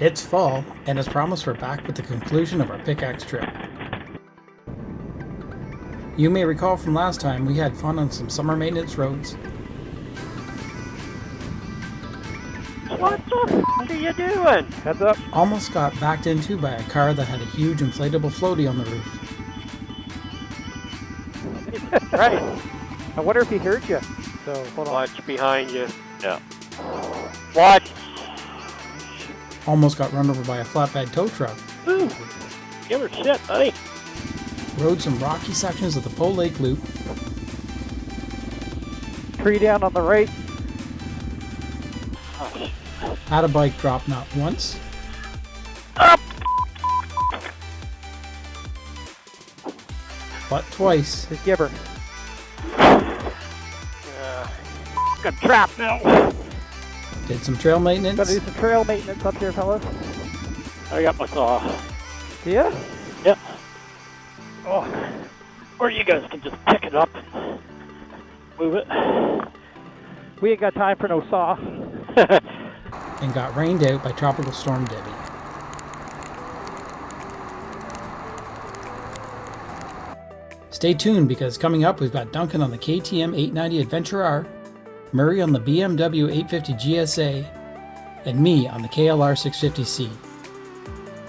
It's fall, and as promised, we're back with the conclusion of our pickaxe trip. You may recall from last time we had fun on some summer maintenance roads. What the f*** are you doing? Heads up. Almost got backed into by a car that had a huge inflatable floaty on the roof. Right. I wonder if he heard you. So, hold on. Watch behind you. Yeah. Watch. Almost got run over by a flatbed tow truck. Ooh. Give her shit, buddy. Rode some rocky sections of the Pole Lake Loop. Tree down on the right. Oh, Had a bike drop not once, up. but twice. Just give her. Fucking trap now. Did some trail Gotta maintenance. do some trail maintenance up here, fellas. I got my saw. Do ya? Yep. Oh. Or you guys can just pick it up and move it. We ain't got time for no saw. And got rained out by Tropical Storm Debbie. Stay tuned because coming up we've got Duncan on the KTM 890 Vennachar, Murray on the BMW 850 GSA, and me on the KLR 650C.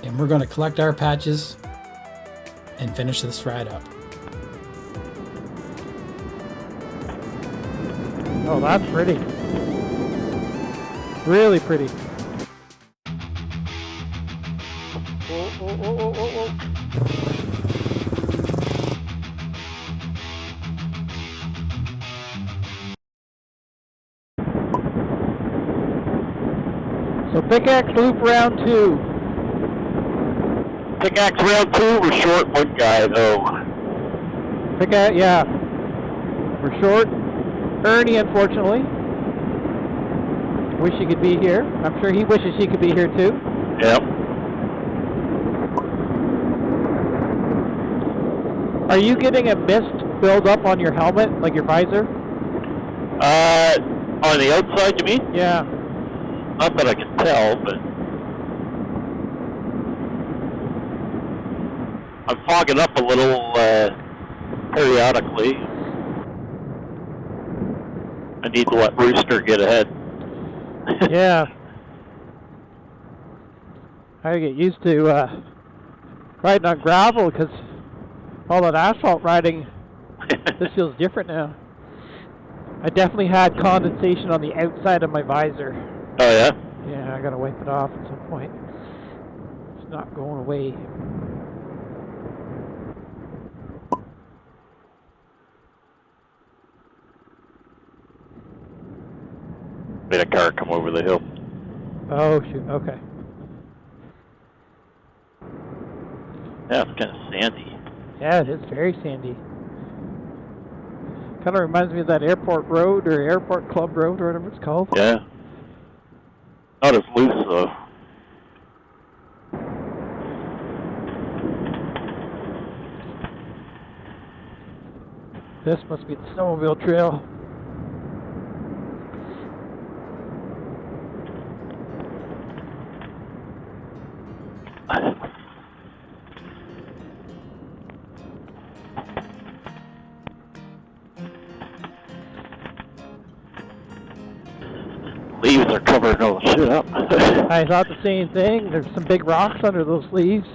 And we're going to collect our patches and finish this ride up. Oh, that's pretty. Really pretty. Oh, oh, oh, oh, oh, oh. So pickaxe loop round 2. Pickaxe round 2, we're short one guy though. Pickaxe, yeah. We're short. Ernie, unfortunately. Wish he could be here. I'm sure he wishes he could be here too. Yep. Are you getting a mist build up on your helmet, like your visor? On the outside you mean? Yeah. Not that I can tell, but I'm fogging up a little periodically. I need to let Rooster get ahead. Yeah. I get used to riding on gravel because all that asphalt riding, this feels different now. I definitely had condensation on the outside of my visor. Oh yeah? Yeah, I gotta wipe it off at some point. It's not going away. Made a car come over the hill. Oh shoot, okay. Yeah, it's kind of sandy. Yeah, it is very sandy. Kind of reminds me of that airport road or airport club road or whatever it's called. Yeah. Not as loose though. This must be the snowmobile trail. Leaves are covering all the shit up. I thought the same thing. There's some big rocks under those leaves.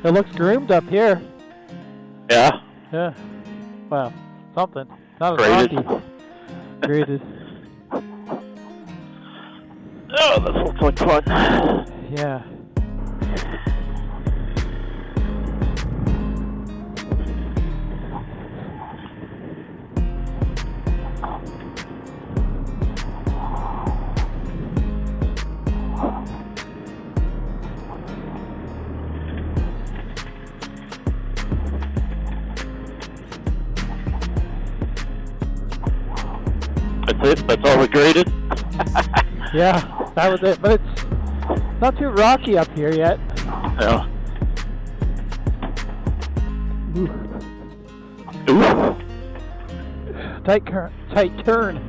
It looks groomed up here. Yeah. Yeah. Well, something. Not as rocky. Graded. Oh, this looks like fun. Yeah. That's it? That's all we graded? Yeah, that was it. But it's not too rocky up here yet. Yeah. Ooh. Ooh. Tight turn.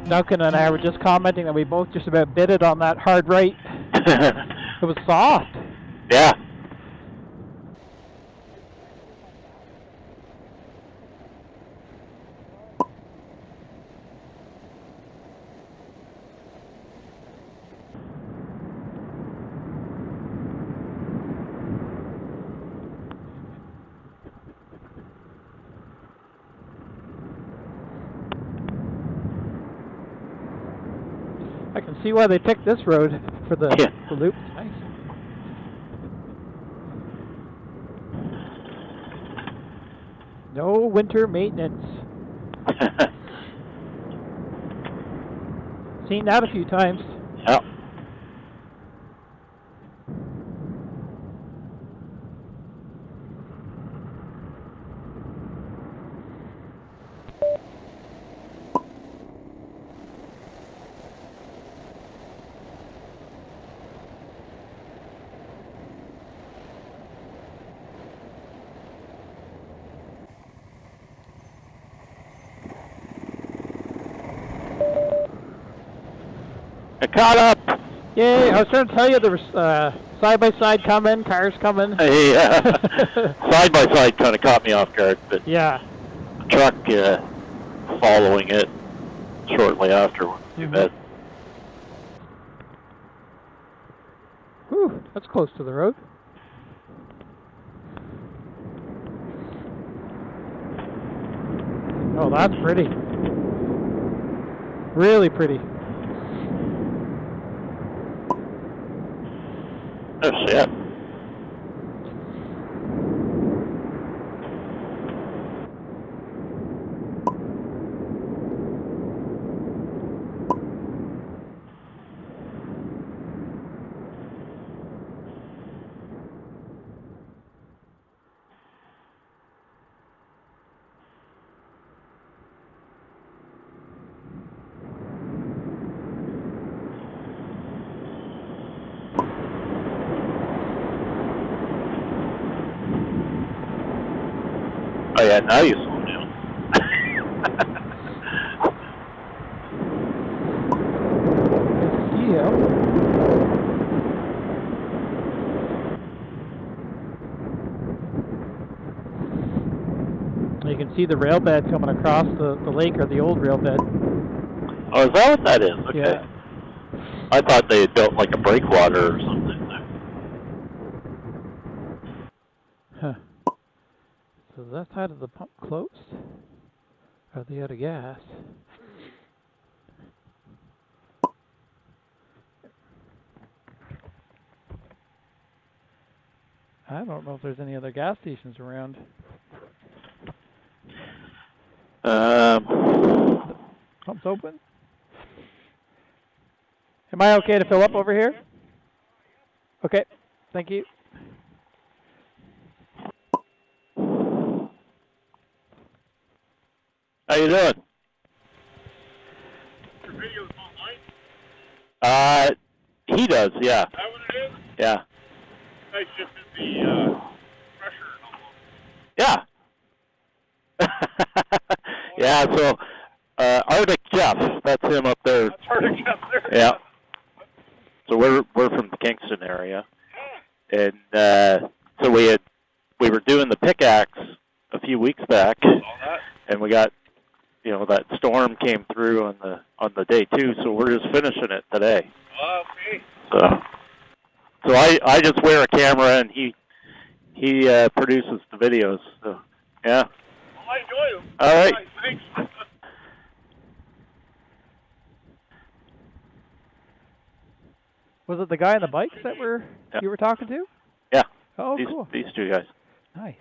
Duncan and I were just commenting that we both just about bit it on that hard right. It was soft. Yeah. I can see why they picked this road for the loop. Nice. No winter maintenance. Seen that a few times. Yeah. I caught up. Yay, I was trying to tell you there was side-by-side coming, cars coming. Yeah. Side-by-side kind of caught me off guard, but yeah. the truck following it shortly after wasn't too bad. Whew, that's close to the road. Oh, that's pretty. Really pretty. Oh, shit. Oh yeah, now you slow down. Yeah. You can see the rail bed coming across the lake, or the old rail bed. Oh, is that what that is? Okay. Yeah. I thought they had built like a breakwater or something. Huh. So that side of the pump closed? Are they out of gas? I don't know if there's any other gas stations around. Pump's open? Am I okay to fill up over here? Okay, thank you. How you doing? Your video's online? He does, yeah. Is that what it is? Yeah. I shifted the Yeah. Yeah, so Arctic Jeff, that's him up there. That's Arctic Jeff there. Yeah. So we're from the Kingston area. And so we were doing the pickaxe a few weeks back. And we got, that storm came through on the day too, so we're just finishing it today. Okay. So I just wear a camera and he produces the videos. So yeah. Well, I enjoy them. All right. Thanks. Was it the guy on the bikes that you were talking to? Yeah. Oh, cool. These two guys. Nice.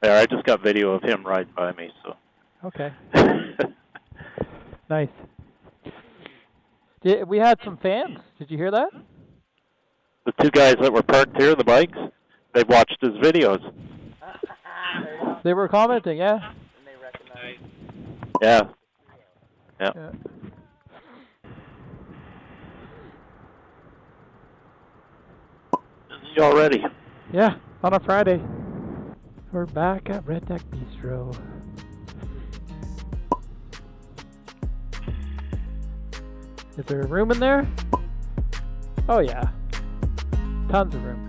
Yeah, I just got video of him riding by me, so. Okay. Nice. We had some fans. Did you hear that? The two guys that were parked here, the bikes, they've watched his videos. They were commenting, yeah. And they recognize. Yeah. Yeah. Yeah. You all ready? Yeah, on a Friday. We're back at Redneck Bistro. Is there room in there? Oh yeah. Tons of room.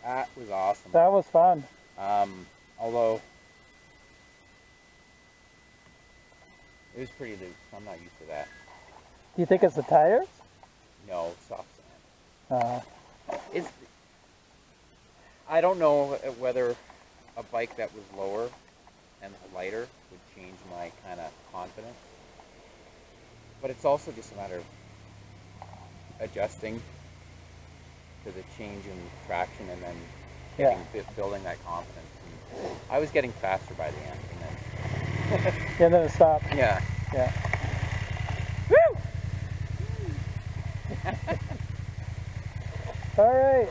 That was awesome. That was fun. Although it was pretty loose. I'm not used to that. Do you think it's the tires? No, soft sand. I don't know whether a bike that was lower and lighter would change my kind of confidence. But it's also just a matter of adjusting to the change in traction and then building that confidence. And I was getting faster by the end. And then it stopped. Yeah. Yeah. Woo! All right.